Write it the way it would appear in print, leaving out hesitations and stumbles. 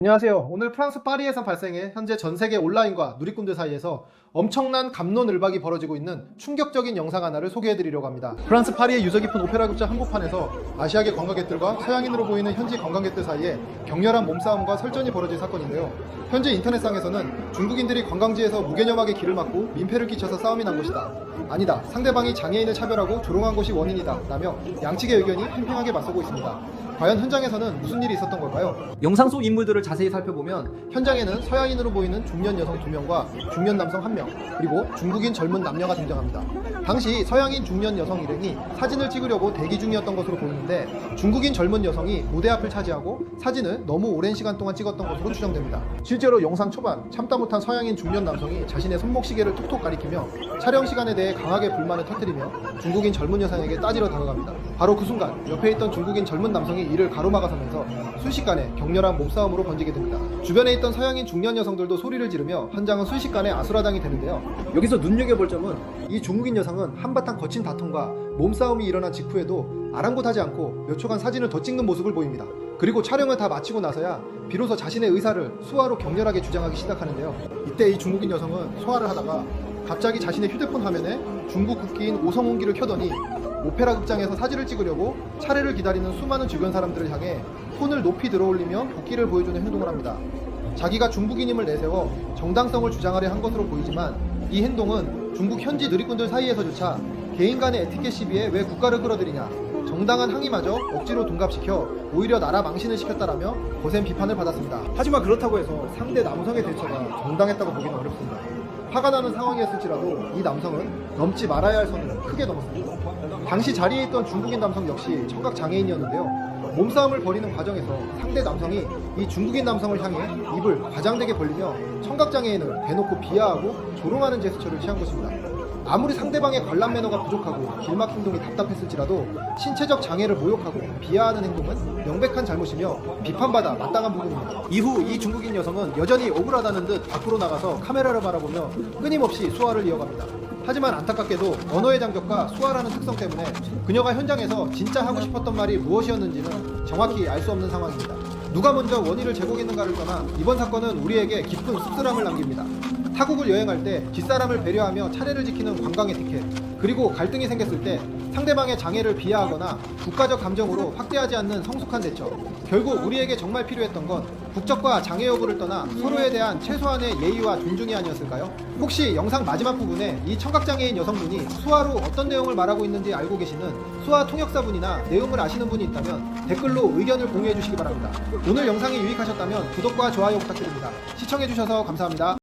안녕하세요. 오늘 프랑스 파리에서 발생해 현재 전 세계 온라인과 누리꾼들 사이에서 엄청난 갑론을박이 벌어지고 있는 충격적인 영상 하나를 소개해드리려고 합니다. 프랑스 파리의 유서 깊은 오페라 극장 한복판에서 아시아계 관광객들과 서양인으로 보이는 현지 관광객들 사이에 격렬한 몸싸움과 설전이 벌어진 사건인데요. 현재 인터넷상에서는 중국인들이 관광지에서 무개념하게 길을 막고 민폐를 끼쳐서 싸움이 난 것이다. 아니다. 상대방이 장애인을 차별하고 조롱한 것이 원인이다. 라며 양측의 의견이 팽팽하게 맞서고 있습니다. 과연 현장에서는 무슨 일이 있었던 걸까요? 영상 속 인물들을 자세히 살펴보면 현장에는 서양인으로 보이는 중년 여성 2명과 중년 남성 1명, 그리고 중국인 젊은 남녀가 등장합니다. 당시 서양인 중년 여성 일행이 사진을 찍으려고 대기 중이었던 것으로 보이는데 중국인 젊은 여성이 무대 앞을 차지하고 사진을 너무 오랜 시간 동안 찍었던 것으로 추정됩니다. 실제로 영상 초반 참다 못한 서양인 중년 남성이 자신의 손목시계를 톡톡 가리키며 촬영 시간에 대해 강하게 불만을 터뜨리며 중국인 젊은 여성에게 따지러 다가갑니다. 바로 그 순간 옆에 있던 중국인 젊은 남성이 이를 가로막아서면서 순식간에 격렬한 몸싸움으로 번지게 됩니다. 주변에 있던 서양인 중년 여성들도 소리를 지르며 현장은 순식간에 아수라장이 되는데요. 여기서 눈여겨볼 점은 이 중국인 여성은 한바탕 거친 다툼과 몸싸움이 일어난 직후에도 아랑곳하지 않고 몇 초간 사진을 더 찍는 모습을 보입니다. 그리고 촬영을 다 마치고 나서야 비로소 자신의 의사를 수화로 격렬하게 주장하기 시작하는데요. 이때 이 중국인 여성은 소화를 하다가 갑자기 자신의 휴대폰 화면에 중국 국기인 오성홍기를 켜더니 오페라 극장에서 사진을 찍으려고 차례를 기다리는 수많은 주변 사람들을 향해 폰을 높이 들어올리며 국기를 보여주는 행동을 합니다. 자기가 중국인임을 내세워 정당성을 주장하려 한 것으로 보이지만 이 행동은 중국 현지 누리꾼들 사이에서조차 개인 간의 에티켓 시비에 왜 국가를 끌어들이냐, 정당한 항의마저 억지로 둔갑시켜 오히려 나라 망신을 시켰다라며 거센 비판을 받았습니다. 하지만 그렇다고 해서 상대 남성의 대처가 정당했다고 보기는 어렵습니다. 화가 나는 상황이었을지라도 이 남성은 넘지 말아야 할 선을 크게 넘었습니다. 당시 자리에 있던 중국인 남성 역시 청각 장애인이었는데요. 몸싸움을 벌이는 과정에서 상대 남성이 이 중국인 남성을 향해 입을 과장되게 벌리며 청각 장애인을 대놓고 비하하고 조롱하는 제스처를 취한 것입니다. 아무리 상대방의 관람 매너가 부족하고 길막 행동이 답답했을지라도 신체적 장애를 모욕하고 비하하는 행동은 명백한 잘못이며 비판받아 마땅한 부분입니다. 이후 이 중국인 여성은 여전히 억울하다는 듯 밖으로 나가서 카메라를 바라보며 끊임없이 수화를 이어갑니다. 하지만 안타깝게도 언어의 장벽과 수화라는 특성 때문에 그녀가 현장에서 진짜 하고 싶었던 말이 무엇이었는지는 정확히 알 수 없는 상황입니다. 누가 먼저 원인을 제공했는가를 떠나 이번 사건은 우리에게 깊은 씁쓸함을 남깁니다. 타국을 여행할 때 뒷사람을 배려하며 차례를 지키는 관광 에티켓, 그리고 갈등이 생겼을 때 상대방의 장애를 비하하거나 국가적 감정으로 확대하지 않는 성숙한 대처, 결국 우리에게 정말 필요했던 건 국적과 장애 여부를 떠나 서로에 대한 최소한의 예의와 존중이 아니었을까요? 혹시 영상 마지막 부분에 이 청각장애인 여성분이 수화로 어떤 내용을 말하고 있는지 알고 계시는 수화 통역사분이나 내용을 아시는 분이 있다면 댓글로 의견을 공유해 주시기 바랍니다. 오늘 영상이 유익하셨다면 구독과 좋아요 부탁드립니다. 시청해 주셔서 감사합니다.